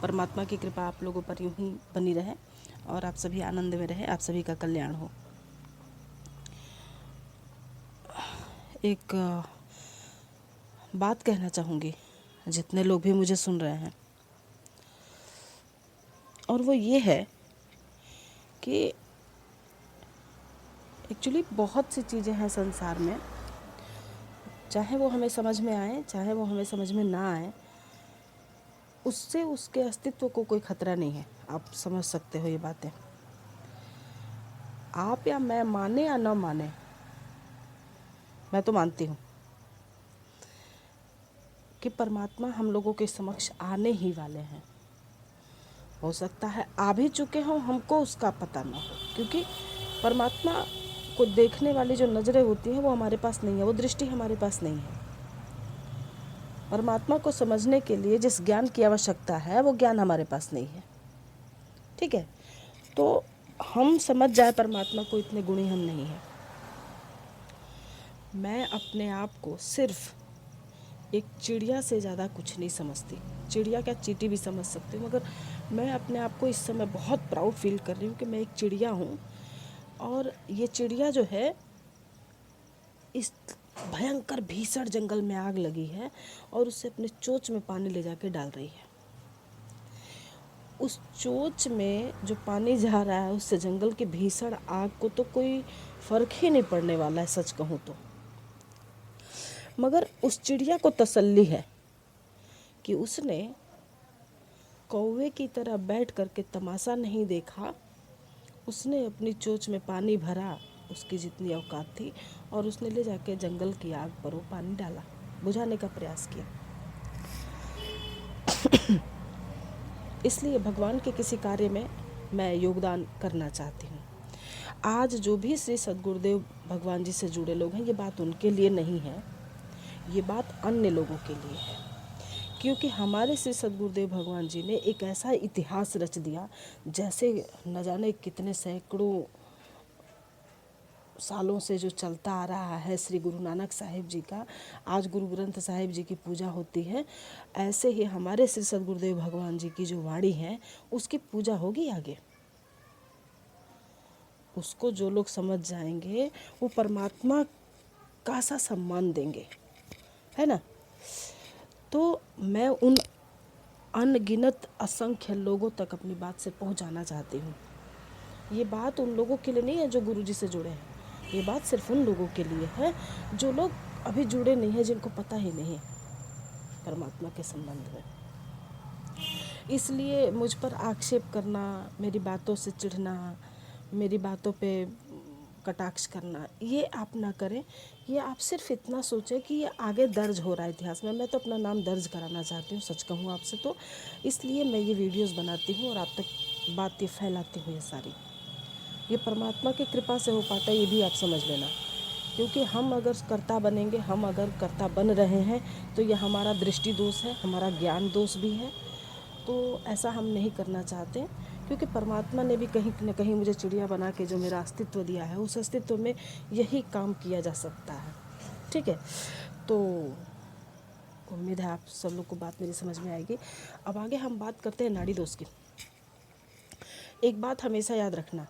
परमात्मा की कृपा आप लोगों पर यूं ही बनी रहे और आप सभी आनंद में रहे, आप सभी का कल्याण हो। एक बात कहना चाहूँगी जितने लोग भी मुझे सुन रहे हैं, और वो ये है कि एक्चुअली बहुत सी चीज़ें हैं संसार में, चाहे वो हमें समझ में आए चाहे वो हमें समझ में ना आए, उससे उसके अस्तित्व को कोई खतरा नहीं है। आप समझ सकते हो ये बातें। आप या मैं माने या न माने, मैं तो मानती हूँ कि परमात्मा हम लोगों के समक्ष आने ही वाले हैं। हो सकता है आ भी चुके हों, हमको उसका पता ना हो, क्योंकि परमात्मा को देखने वाली जो नज़रें होती हैं वो हमारे पास नहीं है, वो दृष्टि हमारे पास नहीं है। परमात्मा को समझने के लिए जिस ज्ञान की आवश्यकता है वो ज्ञान हमारे पास नहीं है। ठीक है, तो हम समझ जाए परमात्मा को, इतने गुणी हम नहीं हैं। मैं अपने आप को सिर्फ एक चिड़िया से ज़्यादा कुछ नहीं समझती। चिड़िया क्या, चींटी भी समझ सकती हूँ, मगर मैं अपने आप को इस समय बहुत प्राउड फील कर रही हूँ कि मैं एक चिड़िया हूँ। और ये चिड़िया जो है, इस भयंकर भीषण जंगल में आग लगी है और उससे अपने चोंच में पानी ले जाके डाल रही है। उस चोंच में जो पानी जा रहा है, उससे जंगल की भीषण आग को तो कोई फर्क ही नहीं पड़ने वाला है, सच कहूँ तो। मगर उस चिड़िया को तसल्ली है कि उसने कौवे की तरह बैठ करके तमाशा नहीं देखा, उसने अपनी चोंच में पानी भरा, उसकी जितनी औकात थी, और उसने ले जाके जंगल की आग पर वो पानी डाला, बुझाने का प्रयास किया। इसलिए भगवान के किसी कार्य में मैं योगदान करना चाहती हूँ। आज जो भी श्री सद्गुरुदेव भगवान जी से जुड़े लोग हैं, ये बात उनके लिए नहीं है, ये बात अन्य लोगों के लिए है। क्योंकि हमारे श्री सद्गुरुदेव भगवान जी ने एक ऐसा इतिहास रच दिया, जैसे न जाने कितने सैकड़ों सालों से जो चलता आ रहा है श्री गुरु नानक साहिब जी का, आज गुरु ग्रंथ साहिब जी की पूजा होती है, ऐसे ही हमारे श्री सद्गुरुदेव भगवान जी की जो वाणी है उसकी पूजा होगी आगे। उसको जो लोग समझ जाएंगे वो परमात्मा का सा सम्मान देंगे, है ना। तो मैं उन अनगिनत असंख्य लोगों तक अपनी बात से पहुंचाना चाहती हूँ। ये बात उन लोगों के लिए नहीं है जो गुरु जी से जुड़े हैं, ये बात सिर्फ उन लोगों के लिए है जो लोग अभी जुड़े नहीं हैं, जिनको पता ही नहीं है परमात्मा के संबंध में। इसलिए मुझ पर आक्षेप करना, मेरी बातों से चिढ़ना, मेरी बातों पे कटाक्ष करना, ये आप ना करें। ये आप सिर्फ इतना सोचें कि ये आगे दर्ज हो रहा है इतिहास में। मैं तो अपना नाम दर्ज कराना चाहती हूँ, सच कहूँ आपसे तो, इसलिए मैं ये वीडियोस बनाती हूँ और आप तक बात ये फैलाती हूँ। ये सारी ये परमात्मा की कृपा से हो पाता है, ये भी आप समझ लेना। क्योंकि हम अगर कर्ता बनेंगे, हम अगर कर्ता बन रहे हैं, तो ये हमारा दृष्टि दोष है, हमारा ज्ञान दोष भी है। तो ऐसा हम नहीं करना चाहते, क्योंकि परमात्मा ने भी कहीं न कहीं मुझे चिड़िया बना के जो मेरा अस्तित्व दिया है, उस अस्तित्व में यही काम किया जा सकता है। ठीक है, तो उम्मीद है आप सब लोग को बात मेरी समझ में आएगी। अब आगे हम बात करते हैं नाड़ी दोष की। एक बात हमेशा याद रखना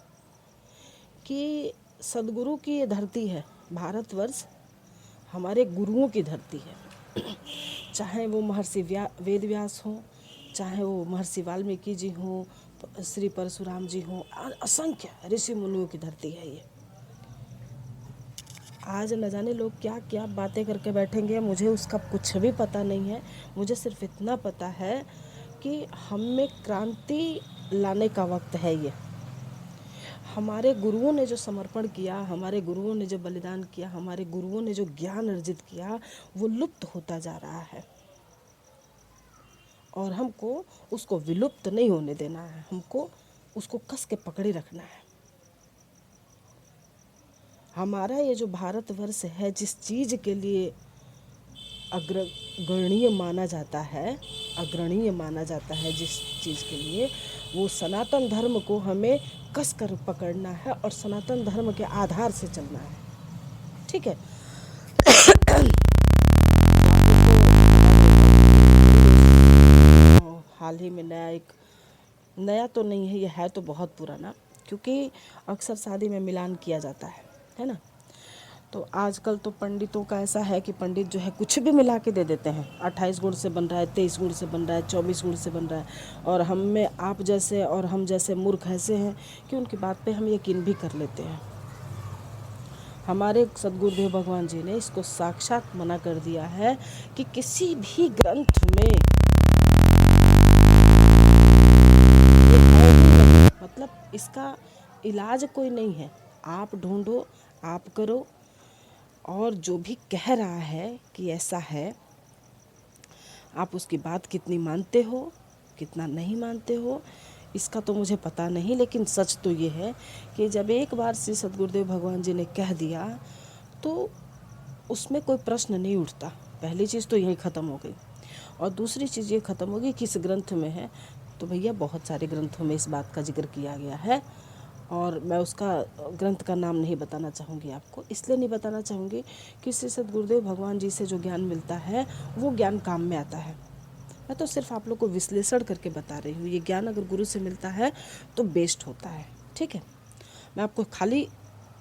कि सदगुरु की ये धरती है, भारतवर्ष हमारे गुरुओं की धरती है। चाहे वो महर्षि वेद व्यास हों, चाहे वो महर्षि वाल्मीकि जी हों, श्री परशुराम जी हों, असंख्य ऋषि मुनियों की धरती है ये। आज न जाने लोग क्या क्या बातें करके बैठेंगे, मुझे उसका कुछ भी पता नहीं है। मुझे सिर्फ इतना पता है कि हम में क्रांति लाने का वक्त है ये। हमारे गुरुओं ने जो समर्पण किया, हमारे गुरुओं ने जो बलिदान किया, हमारे गुरुओं ने जो ज्ञान अर्जित किया, वो लुप्त होता जा रहा है और हमको उसको विलुप्त नहीं होने देना है। हमको उसको कस के पकड़े रखना है। हमारा ये जो भारतवर्ष है, जिस चीज़ के लिए अग्रगणीय माना जाता है, अग्रणीय माना जाता है जिस चीज़ के लिए, वो सनातन धर्म को हमें कस कर पकड़ना है और सनातन धर्म के आधार से चलना है। ठीक है, हाल ही में नया, एक नया तो नहीं है, ये है तो बहुत पुराना, क्योंकि अक्सर शादी में मिलान किया जाता है ना। तो आजकल तो पंडितों का ऐसा है कि पंडित जो है कुछ भी मिला के दे देते हैं। 28 गुण से बन रहा है, 23 गुण से बन रहा है, 24 गुण से बन रहा है, और हम में आप जैसे और हम जैसे मूर्ख ऐसे हैं कि उनकी बात पे हम यकीन भी कर लेते हैं। हमारे सद्गुरुदेव भगवान जी ने इसको साक्षात मना कर दिया है कि किसी भी ग्रंथ में ये है ही नहीं, मतलब इसका इलाज कोई नहीं है। आप ढूंढो, आप करो, और जो भी कह रहा है कि ऐसा है, आप उसकी बात कितनी मानते हो, कितना नहीं मानते हो, इसका तो मुझे पता नहीं, लेकिन सच तो ये है कि जब एक बार श्री सद्गुरुदेव भगवान जी ने कह दिया तो उसमें कोई प्रश्न नहीं उठता। पहली चीज़ तो यही ख़त्म हो गई, और दूसरी चीज़ ये ख़त्म होगी किस ग्रंथ में है। तो भैया बहुत सारे ग्रंथों में इस बात का जिक्र किया गया है, और मैं उसका ग्रंथ का नाम नहीं बताना चाहूँगी आपको। इसलिए नहीं बताना चाहूँगी कि श्री सद्गुरुदेव भगवान जी से जो ज्ञान मिलता है वो ज्ञान काम में आता है। मैं तो सिर्फ आप लोग को विश्लेषण करके बता रही हूँ। ये ज्ञान अगर गुरु से मिलता है तो बेस्ट होता है, ठीक है। मैं आपको खाली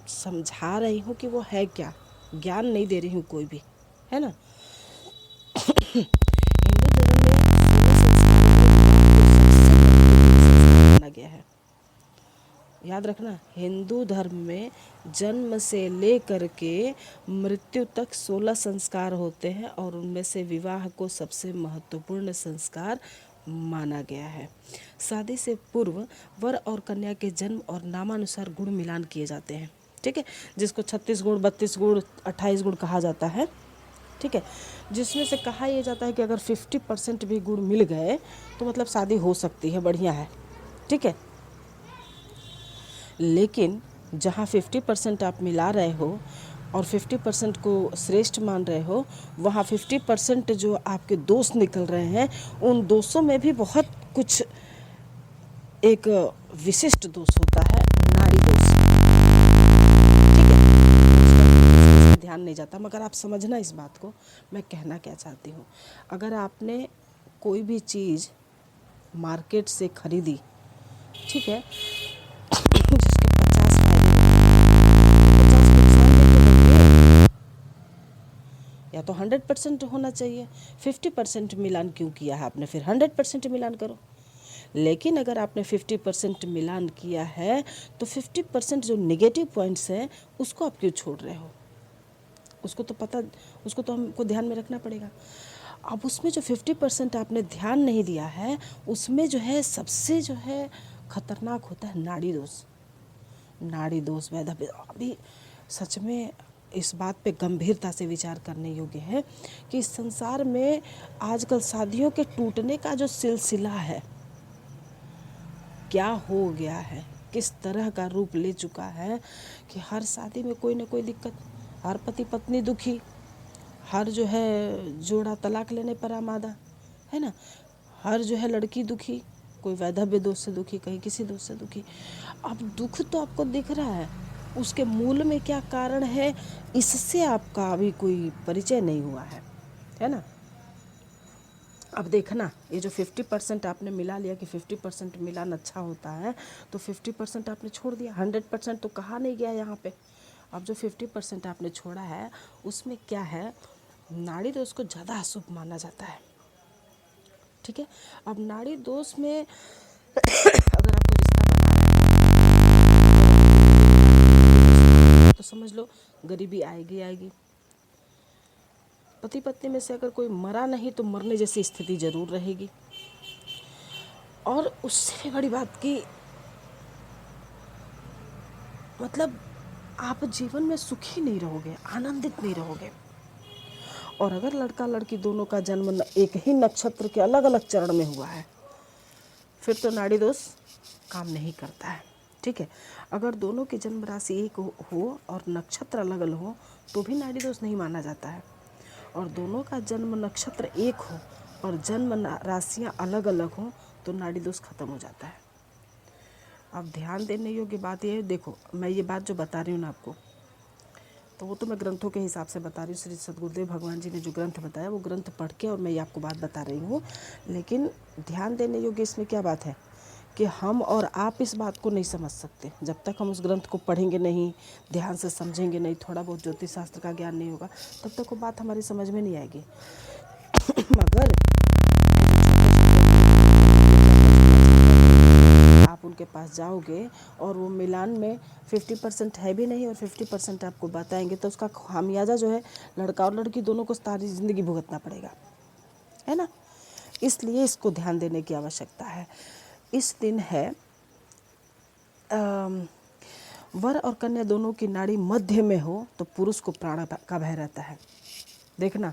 समझा रही हूँ कि वो है क्या, ज्ञान नहीं दे रही हूँ कोई भी, है ना। हिंदू धर्म में 16 संस्कारों में विवाह को सबसे महत्वपूर्ण संस्कार माना गया है। याद रखना, हिंदू धर्म में जन्म से लेकर के मृत्यु तक 16 संस्कार होते हैं, और उनमें से विवाह को सबसे महत्वपूर्ण संस्कार माना गया है। शादी से पूर्व वर और कन्या के जन्म और नामानुसार गुण मिलान किए जाते हैं, ठीक है, जिसको 36 गुण, 32 गुण, 28 गुण कहा जाता है, ठीक है। जिसमें से कहा यह जाता है कि अगर 50% भी गुण मिल गए तो मतलब शादी हो सकती है, बढ़िया है, ठीक है। लेकिन जहाँ 50% आप मिला रहे हो और 50% को श्रेष्ठ मान रहे हो, वहाँ 50% जो आपके दोष निकल रहे हैं, उन दोषों में भी बहुत कुछ एक विशिष्ट दोष होता है, नाड़ी दोष, ठीक है। उस पर ध्यान नहीं जाता, मगर आप समझना इस बात को मैं कहना क्या चाहती हूँ। अगर आपने कोई भी चीज़ मार्केट से खरीदी, ठीक है, जिसके 50 फायदे होते हैं, 50 नुकसान भी तो होंगे। या तो 100% होना चाहिए, 50% मिलान क्यों किया है आपने, फिर 100% मिलान करो। लेकिन अगर आपने 50% मिलान किया है तो 50% जो नेगेटिव पॉइंट्स हैं उसको आप क्यों छोड़ रहे हो, उसको तो पता, उसको तो हमको ध्यान में रखना पड़ेगा। अब उसमें जो 50% आपने ध्यान नहीं दिया है, उसमें जो है सबसे जो है खतरनाक होता है नाड़ी दोष। नाड़ी दोष वैधा, अभी सच में इस बात पे गंभीरता से विचार करने योग्य है कि इस संसार में आजकल शादियों के टूटने का जो सिलसिला है, क्या हो गया है, किस तरह का रूप ले चुका है कि हर शादी में कोई ना कोई दिक्कत, हर पति पत्नी दुखी, हर जो है जोड़ा तलाक लेने पर आमादा, है ना, हर जो है लड़की दुखी, कोई वैधव्य दोष से दुखी, कहीं किसी दोष से दुखी। अब दुख तो आपको दिख रहा है, उसके मूल में क्या कारण है इससे आपका अभी कोई परिचय नहीं हुआ है ना। अब देखना, ये जो 50% आपने मिला लिया कि 50% मिलान अच्छा होता है, तो 50% आपने छोड़ दिया, 100% तो कहा नहीं गया यहाँ पे। अब जो 50% आपने छोड़ा है उसमें क्या है, नाड़ी दोष को ज़्यादा अशुभ माना जाता है, ठीक है। अब नाड़ी दोष में अगर आपको रिश्ता बना रहे हो तो समझ लो गरीबी आएगी आएगी। पति पत्नी में से अगर कोई मरा नहीं तो मरने जैसी स्थिति जरूर रहेगी। और उससे भी बड़ी बात की, मतलब आप जीवन में सुखी नहीं रहोगे, आनंदित नहीं रहोगे। और अगर लड़का लड़की दोनों का जन्म एक ही नक्षत्र के अलग अलग चरण में हुआ है, फिर तो नाड़ी दोष काम नहीं करता है, ठीक है। अगर दोनों की जन्म राशि एक हो और नक्षत्र अलग अलग हो तो भी नाड़ी दोष नहीं माना जाता है। और दोनों का जन्म नक्षत्र एक हो और जन्म राशियाँ अलग अलग हों तो नाड़ी दोष खत्म हो जाता है। अब ध्यान देने योग्य बात यह है, देखो मैं ये बात जो बता रही हूँ ना आपको, तो वो तो मैं ग्रंथों के हिसाब से बता रही हूँ। श्री सद्गुरुदेव भगवान जी ने जो ग्रंथ बताया वो ग्रंथ पढ़ के और मैं ये आपको बात बता रही हूँ। लेकिन ध्यान देने योग्य इसमें क्या बात है कि हम और आप इस बात को नहीं समझ सकते जब तक हम उस ग्रंथ को पढ़ेंगे नहीं, ध्यान से समझेंगे नहीं, थोड़ा बहुत ज्योतिष शास्त्र का ज्ञान नहीं होगा, तब तक वो बात हमारी समझ में नहीं आएगी। मगर आप उनके पास जाओगे और वो मिलान में 50% है भी नहीं और 50% आपको बताएंगे, तो उसका खामियाजा जो है लड़का और लड़की दोनों को सारी ज़िंदगी भुगतना पड़ेगा, है ना। इसलिए इसको ध्यान देने की आवश्यकता है। इस दिन है वर और कन्या दोनों की नाड़ी मध्य में हो तो पुरुष को प्राण का भय रहता है। देखना,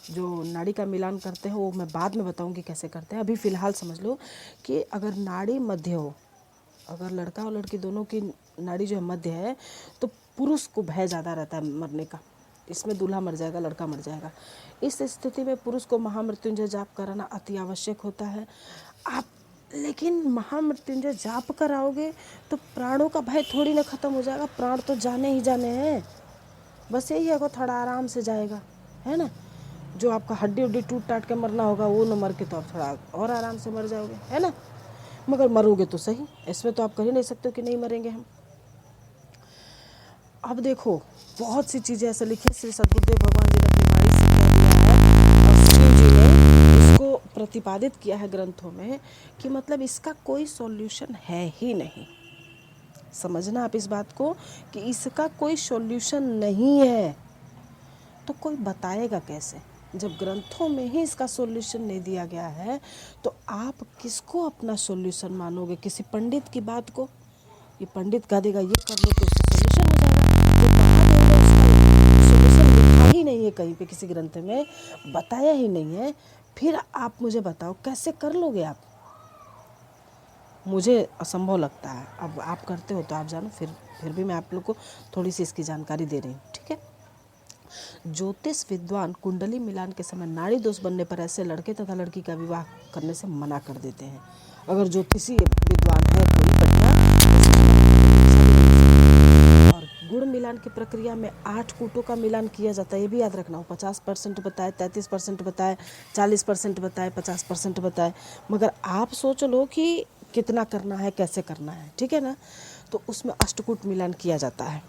जो नाड़ी का मिलान करते हैं वो मैं बाद में बताऊंगी कैसे करते हैं। अभी फ़िलहाल समझ लो कि अगर नाड़ी मध्य हो, अगर लड़का और लड़की दोनों की नाड़ी जो है मध्य है, तो पुरुष को भय ज़्यादा रहता है मरने का। इसमें दूल्हा मर जाएगा, लड़का मर जाएगा। इस स्थिति में पुरुष को महामृत्युंजय जाप कराना अति आवश्यक होता है। आप लेकिन महामृत्युंजय जाप कराओगे तो प्राणों का भय थोड़ी ना ख़त्म हो जाएगा, प्राण तो जाने ही जाने हैं। बस यही है कि थोड़ा आराम से जाएगा, है ना। जो आपका हड्डी उड्डी टूट टाट के मरना होगा वो न मर के तो आप थोड़ा और आराम से मर जाओगे, है ना। मगर मरोगे तो सही, इसमें तो आप कह ही नहीं सकते हो कि नहीं मरेंगे हम। अब देखो, बहुत सी चीज़ें ऐसे लिखी श्री सद्गुरुदेव भगवान जी ने अपनी वाणी से कह दिया है और शिव जी ने उसको प्रतिपादित किया है ग्रंथों में कि मतलब इसका कोई सॉल्यूशन है ही नहीं। समझना आप इस बात को कि इसका कोई सॉल्यूशन नहीं है, तो कोई बताएगा कैसे। जब ग्रंथों में ही इसका सॉल्यूशन नहीं दिया गया है तो आप किसको अपना सॉल्यूशन मानोगे? किसी पंडित की बात को? ये पंडित कह देगा ये कर लो तो उससे सॉल्यूशन हो जाएगा, वो कहा देगा, उसका सॉल्यूशन लिखा ही नहीं है कहीं पे, किसी ग्रंथ में बताया ही नहीं है। फिर आप मुझे बताओ कैसे कर लोगे आप? मुझे असंभव लगता है। अब आप करते हो तो आप जानो, फिर भी मैं आप लोग को थोड़ी सी इसकी जानकारी दे रही हूँ, ठीक है। ज्योतिष विद्वान कुंडली मिलान के समय नाड़ी दोष बनने पर ऐसे लड़के तथा लड़की का विवाह करने से मना कर देते हैं। अगर ज्योतिषी विद्वान है कोई बढ़िया, और गुण मिलान की प्रक्रिया में 8 कूटों का मिलान किया जाता है। ये भी याद रखना हो, 50% बताए, 33% बताए, 40% बताए, 50% बताए, मगर आप सोच लो कि कितना करना है, कैसे करना है, ठीक है ना। तो उसमें अष्टकूट मिलान किया जाता है।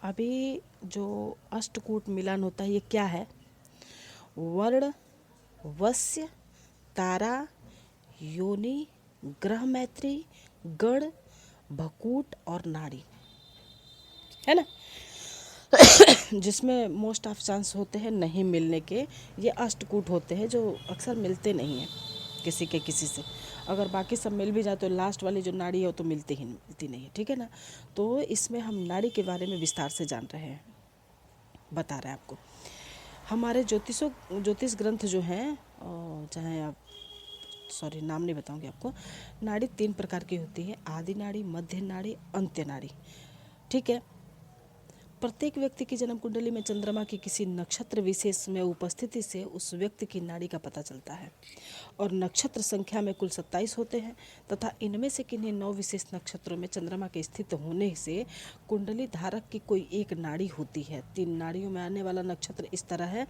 अभी जो अष्टकूट मिलान होता है ये क्या है? वर्ण, वस्य, तारा, योनि, ग्रह मैत्री, गण, भकूट और नाड़ी, है ना। जिसमें मोस्ट ऑफ चांस होते हैं नहीं मिलने के, ये अष्टकूट होते हैं जो अक्सर मिलते नहीं हैं किसी के किसी से। अगर बाकी सब मिल भी जाए तो लास्ट वाली जो नाड़ी है वो तो मिलती नहीं है, ठीक है ना। तो इसमें हम नाड़ी के बारे में विस्तार से जान रहे हैं, बता रहे हैं आपको। हमारे ज्योतिष ग्रंथ जो हैं, चाहे आप नाम नहीं बताऊंगी आपको। नाड़ी 3 प्रकार की होती है, आदि नाड़ी, मध्य नाड़ी, अंत्य नाड़ी, ठीक है। प्रत्येक व्यक्ति की जन्म कुंडली में चंद्रमा की किसी नक्षत्र विशेष में उपस्थिति से उस व्यक्ति की नाड़ी का पता चलता है। और नक्षत्र संख्या में कुल 27 होते हैं तथा इनमें से किन्हीं 9 विशेष नक्षत्रों में चंद्रमा के स्थित होने से कुंडली धारक की कोई एक नाड़ी होती है। 3 नाड़ियों में आने वाला नक्षत्र इस तरह है: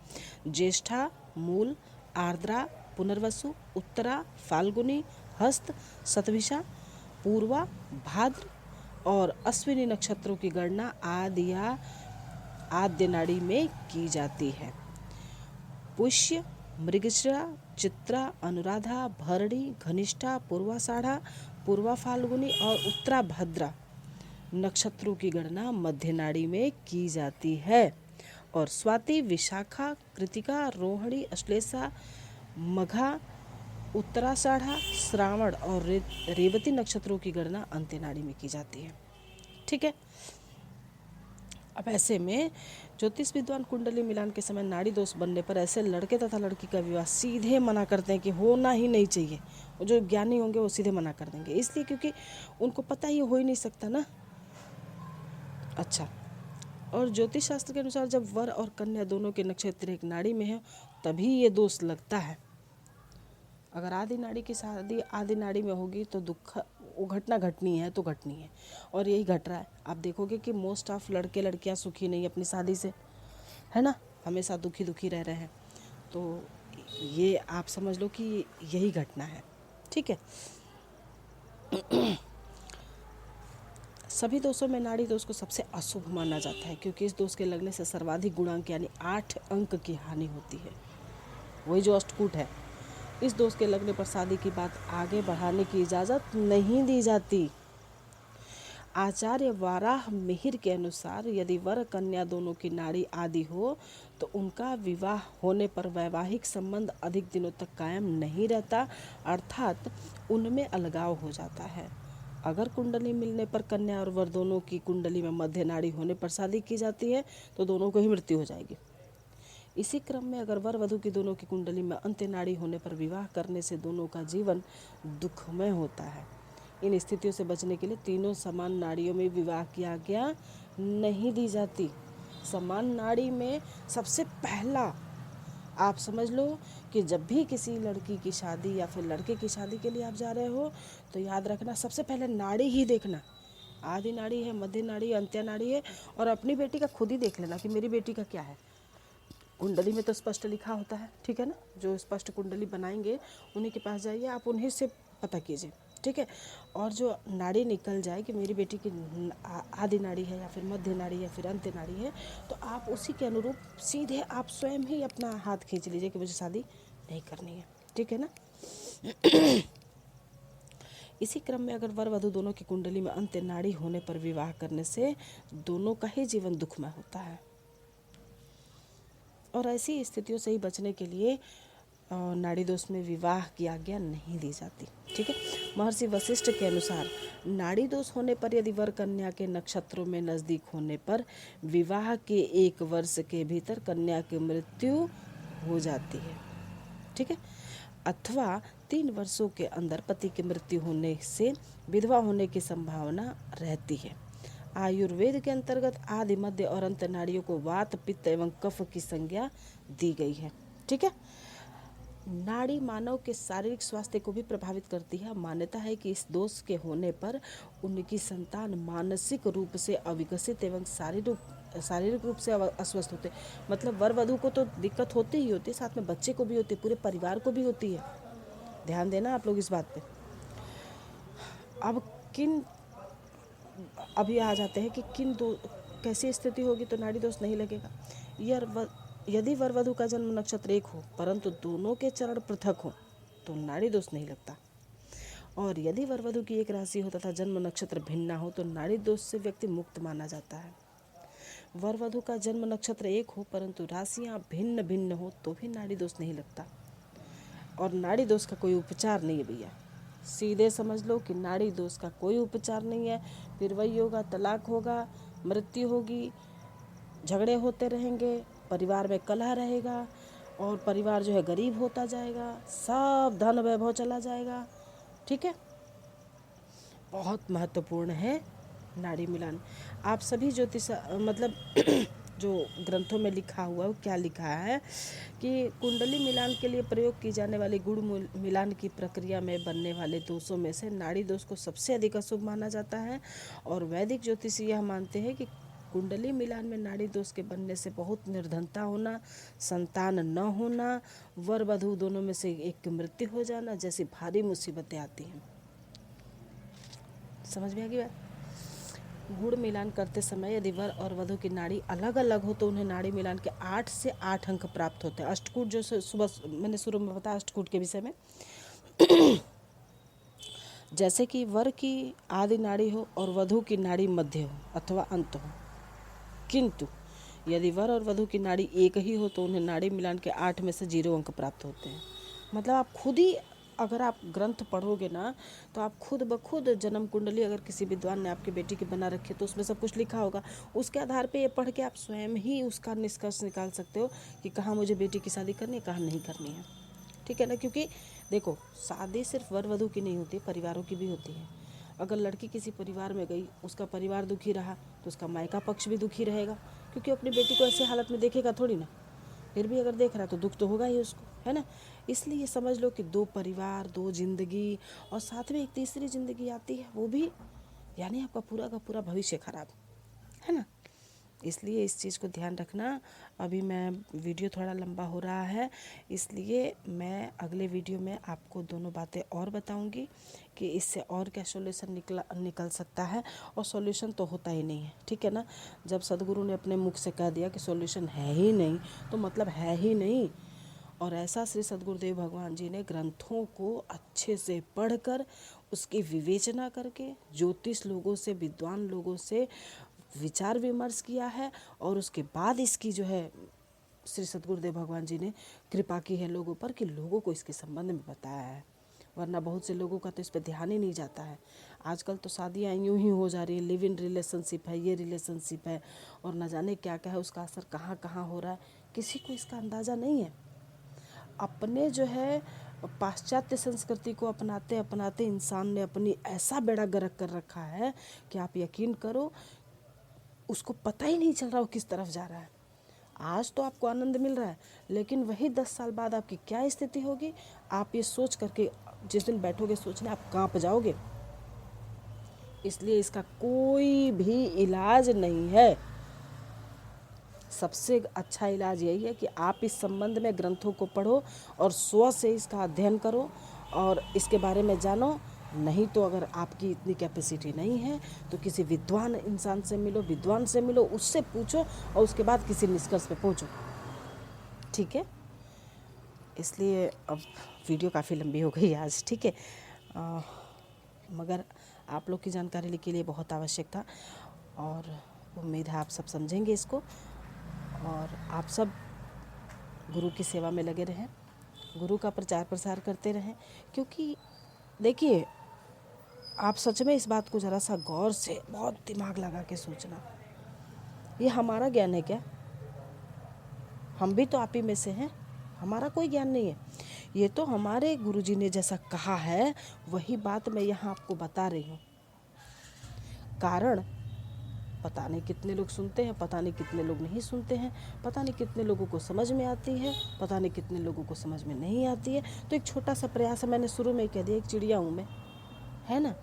ज्येष्ठा, मूल, आर्द्रा, पुनर्वसु, उत्तरा, फाल्गुनी, हस्त, शतभिषा, पूर्वा, भाद्र और अश्विनी नक्षत्रों की गणना आद्य नाड़ी में की जाती है। पुष्य, मृगशिरा, चित्रा, अनुराधा, भरणी, घनिष्ठा, पूर्वाषाढ़ा, पूर्वा फाल्गुनी और उत्तरा भद्रा नक्षत्रों की गणना मध्य नाड़ी में की जाती है। और स्वाति, विशाखा, कृतिका, रोहिणी, अश्लेषा, मघा, उत्तराषाढ़ा, श्रावण और रेवती नक्षत्रों की गणना अंत्य नाड़ी में की जाती है, ठीक है। अब ऐसे में ज्योतिष विद्वान कुंडली मिलान के समय नाड़ी दोष बनने पर ऐसे लड़के तथा लड़की का विवाह सीधे मना करते हैं कि होना ही नहीं चाहिए। वो जो ज्ञानी होंगे वो सीधे मना कर देंगे, इसलिए क्योंकि उनको पता ही हो ही नहीं सकता ना। अच्छा, और ज्योतिष शास्त्र के अनुसार जब वर और कन्या दोनों के नक्षत्र एक नाड़ी में है तभी ये दोष लगता है। अगर आदि नाड़ी की शादी आदि नाड़ी में होगी तो दुख वो घटना घटनी है तो घटनी है, और यही घट रहा है। आप देखोगे कि मोस्ट ऑफ लड़के लड़कियां सुखी नहीं अपनी शादी से, है ना, हमेशा दुखी दुखी रह रहे हैं। तो ये आप समझ लो कि यही घटना है, ठीक है। सभी दोषों में नाड़ी दोष को सबसे अशुभ माना जाता है, क्योंकि इस दोष के लगने से सर्वाधिक गुणांक यानी 8 अंक की हानि होती है, वही जो अष्टकूट है। इस दोष के लगने पर शादी की बात आगे बढ़ाने की इजाज़त नहीं दी जाती। आचार्य वाराह मिहिर के अनुसार यदि वर कन्या दोनों की नाड़ी आदि हो तो उनका विवाह होने पर वैवाहिक संबंध अधिक दिनों तक कायम नहीं रहता, अर्थात उनमें अलगाव हो जाता है। अगर कुंडली मिलने पर कन्या और वर दोनों की कुंडली में मध्य नाड़ी होने पर शादी की जाती है तो दोनों को ही मृत्यु हो जाएगी। इसी क्रम में अगर वर वधू की दोनों की कुंडली में अंत्य नाड़ी होने पर विवाह करने से दोनों का जीवन दुखमय होता है। इन स्थितियों से बचने के लिए तीनों समान नाड़ियों में विवाह की आज्ञा नहीं दी जाती। समान नाड़ी में सबसे पहला आप समझ लो कि जब भी किसी लड़की की शादी या फिर लड़के की शादी के लिए आप जा रहे हो तो याद रखना सबसे पहले नाड़ी ही देखना, आदि नाड़ी है, मध्य नाड़ी, अंत्य नाड़ी है, और अपनी बेटी का खुद ही देख लेना कि मेरी बेटी का क्या है। कुंडली में तो स्पष्ट लिखा होता है, ठीक है ना, जो स्पष्ट कुंडली बनाएंगे उन्हीं के पास जाइए, आप उन्हीं से पता कीजिए, ठीक है। और जो नाड़ी निकल जाए कि मेरी बेटी की आदि नाड़ी है या फिर मध्य नाड़ी या फिर अंत्य नाड़ी है, तो आप उसी के अनुरूप सीधे आप स्वयं ही अपना हाथ खींच लीजिए कि मुझे शादी नहीं करनी है, ठीक है ना। इसी क्रम में अगर वर वधू दोनों की कुंडली में अंत्य नाड़ी होने पर विवाह करने से दोनों का ही जीवन दुखमय होता है, और ऐसी स्थितियों से ही बचने के लिए नाड़ी दोष में विवाह की आज्ञा नहीं दी जाती, ठीक है। महर्षि वशिष्ठ के अनुसार नाड़ी दोष होने पर यदि वर कन्या के नक्षत्रों में नज़दीक होने पर विवाह के 1 वर्ष के भीतर कन्या की मृत्यु हो जाती है, ठीक है, अथवा 3 वर्षों के अंदर पति की मृत्यु होने से विधवा होने की संभावना रहती है। आयुर्वेद के अंतर्गत आदि, मध्य और अंत नाड़ियों को वात, पित्त एवं कफ की संज्ञा दी गई है, ठीक है। नाड़ी मानव के शारीरिक स्वास्थ्य को भी प्रभावित करती है। मान्यता है कि इस दोष के होने पर उनकी संतान मानसिक रूप से अविकसित एवं शारीरिक रूप से अस्वस्थ होते। मतलब वर वधू को तो दिक्कत होती ही होती है, साथ में बच्चे को भी होती है, पूरे परिवार को भी होती है। ध्यान देना आप लोग इस बात पे। अब अभी आ जाते हैं कि कैसी स्थिति होगी तो नाड़ी दोष नहीं लगेगा। यदि वर वधू का जन्म नक्षत्र एक हो परंतु दोनों के चरण पृथक हो तो नाड़ी दोष नहीं लगता, और यदि वर वधू की एक राशि हो तथा जन्म नक्षत्र भिन्न हो तो नाड़ी दोष से व्यक्ति मुक्त माना जाता है। वर वधू का जन्म नक्षत्र एक हो परंतु राशियाँ भिन्न भिन्न हो तो भी नाड़ी दोष नहीं लगता, और नाड़ी दोष का कोई उपचार नहीं है भैया, सीधे समझ लो कि नाड़ी दोष का कोई उपचार नहीं है। फिर वही होगा, तलाक होगा, मृत्यु होगी, झगड़े होते रहेंगे, परिवार में कलह रहेगा, और परिवार जो है गरीब होता जाएगा, सब धन वैभव चला जाएगा, ठीक है। बहुत महत्वपूर्ण है नाड़ी मिलान। आप सभी ज्योतिष मतलब जो ग्रंथों में लिखा हुआ है वो क्या लिखा है कि कुंडली मिलान के लिए प्रयोग की जाने वाली गुण मिलान की प्रक्रिया में बनने वाले दोषों में से नाड़ी दोष को सबसे अधिक अशुभ माना जाता है, और वैदिक ज्योतिषी यह मानते हैं कि कुंडली मिलान में नाड़ी दोष के बनने से बहुत निर्धनता होना, संतान न होना, वर वधू दोनों में से एक की मृत्यु हो जाना जैसी भारी मुसीबतें आती हैं। समझ में आ गई बात। गुण मिलान करते समय यदि वर और वधू की नाड़ी अलग अलग हो तो उन्हें नाड़ी मिलान के 8 से 8 अंक प्राप्त होते हैं। अष्टकूट जो सुबह मैंने शुरू में बताया अष्टकूट के विषय में जैसे कि वर की आदि नाड़ी हो और वधू की नाड़ी मध्य हो अथवा अंत हो, किंतु यदि वर और वधू की नाड़ी एक ही हो तो उन्हें नाड़ी मिलान के 8 में से 0 अंक प्राप्त होते हैं। मतलब आप खुद ही अगर आप ग्रंथ पढ़ोगे ना तो आप खुद ब खुद जन्म कुंडली अगर किसी विद्वान ने आपकी बेटी की बना रखी है तो उसमें सब कुछ लिखा होगा, उसके आधार पे ये पढ़ के आप स्वयं ही उसका निष्कर्ष निकाल सकते हो कि कहाँ मुझे बेटी की शादी करनी है, कहाँ नहीं करनी है, ठीक है ना। क्योंकि देखो शादी सिर्फ वर वधू की नहीं होती, परिवारों की भी होती है। अगर लड़की किसी परिवार में गई, उसका परिवार दुखी रहा तो उसका मायका पक्ष भी दुखी रहेगा, क्योंकि अपनी बेटी को ऐसे हालत में देखेगा थोड़ी ना, फिर भी अगर देख रहा है तो दुख तो होगा ही उसको, है ना। इसलिए समझ लो कि 2 परिवार, 2 ज़िंदगी और साथ में एक तीसरी ज़िंदगी आती है, वो भी यानी आपका पूरा का पूरा भविष्य खराब, है ना। इसलिए इस चीज़ को ध्यान रखना। अभी मैं वीडियो थोड़ा लंबा हो रहा है, इसलिए मैं अगले वीडियो में आपको दोनों बातें और बताऊंगी कि इससे और क्या सॉल्यूशन निकल सकता है। और सॉल्यूशन तो होता ही नहीं है, ठीक है ना। जब सदगुरु ने अपने मुख से कह दिया कि सॉल्यूशन है ही नहीं, तो मतलब है ही नहीं। और ऐसा श्री सद्गुरुदेव भगवान जी ने ग्रंथों को अच्छे से पढ़कर उसकी विवेचना करके ज्योतिष लोगों से, विद्वान लोगों से विचार विमर्श किया है, और उसके बाद इसकी जो है श्री सद्गुरुदेव भगवान जी ने कृपा की है लोगों पर कि लोगों को इसके संबंध में बताया है। वरना बहुत से लोगों का तो इस पर ध्यान ही नहीं जाता है। आजकल तो शादियाँ यूं ही हो जा रही है, लिव इन रिलेशनशिप है, ये रिलेशनशिप है, और न जाने क्या क्या है, उसका असर कहाँ कहाँ हो रहा है, किसी को इसका अंदाज़ा नहीं है। अपने जो है पाश्चात्य संस्कृति को अपनाते अपनाते इंसान ने अपनी ऐसा बेड़ा गर्क कर रखा है कि आप यकीन करो उसको पता ही नहीं चल रहा वो किस तरफ जा रहा है। आज तो आपको आनंद मिल रहा है, लेकिन वही 10 साल बाद आपकी क्या स्थिति होगी, आप ये सोच करके जिस दिन बैठोगे सोचने, आप कांप जाओगे। इसलिए इसका कोई भी इलाज नहीं है। सबसे अच्छा इलाज यही है कि आप इस संबंध में ग्रंथों को पढ़ो और स्व से इसका अध्ययन करो और इसके बारे में जानो। नहीं तो अगर आपकी इतनी कैपेसिटी नहीं है तो किसी विद्वान इंसान से मिलो, विद्वान से मिलो, उससे पूछो और उसके बाद किसी निष्कर्ष पे पहुंचो, ठीक है। इसलिए अब वीडियो काफ़ी लंबी हो गई आज, ठीक है। मगर आप लोग की जानकारी के लिए बहुत आवश्यक था, और उम्मीद है आप सब समझेंगे इसको, और आप सब गुरु की सेवा में लगे रहें, गुरु का प्रचार प्रसार करते रहें। क्योंकि देखिए, आप सच में इस बात को ज़रा सा गौर से बहुत दिमाग लगा के सोचना, ये हमारा ज्ञान है क्या? हम भी तो आप ही में से हैं, हमारा कोई ज्ञान नहीं है। ये तो हमारे गुरुजी ने जैसा कहा है वही बात मैं यहाँ आपको बता रही हूँ। कारण पता नहीं कितने लोग सुनते हैं, पता नहीं कितने लोग नहीं सुनते हैं, पता नहीं कितने लोगों को समझ में आती है, पता नहीं कितने लोगों को समझ में नहीं आती है। तो एक छोटा सा प्रयास है, मैंने शुरू में ही कह दिया, एक चिड़िया हूँ मैं, है ना।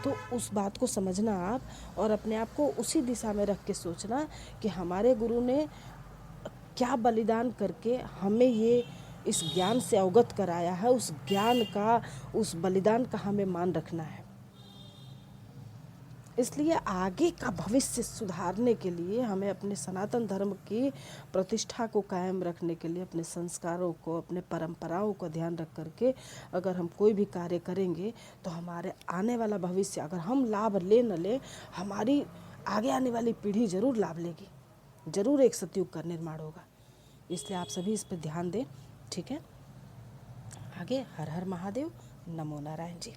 तो उस बात को समझना आप, और अपने आप को उसी दिशा में रख के सोचना कि हमारे गुरु ने क्या बलिदान करके हमें ये इस ज्ञान से अवगत कराया है। उस ज्ञान का, उस बलिदान का हमें मान रखना है। इसलिए आगे का भविष्य सुधारने के लिए हमें अपने सनातन धर्म की प्रतिष्ठा को कायम रखने के लिए अपने संस्कारों को, अपने परंपराओं को ध्यान रख करके अगर हम कोई भी कार्य करेंगे तो हमारे आने वाला भविष्य, अगर हम लाभ ले न ले, हमारी आगे आने वाली पीढ़ी ज़रूर लाभ लेगी, ज़रूर एक सतयुग का निर्माण होगा। इसलिए आप सभी इस पर ध्यान दें, ठीक है। आगे हर हर महादेव, नमो नारायण जी।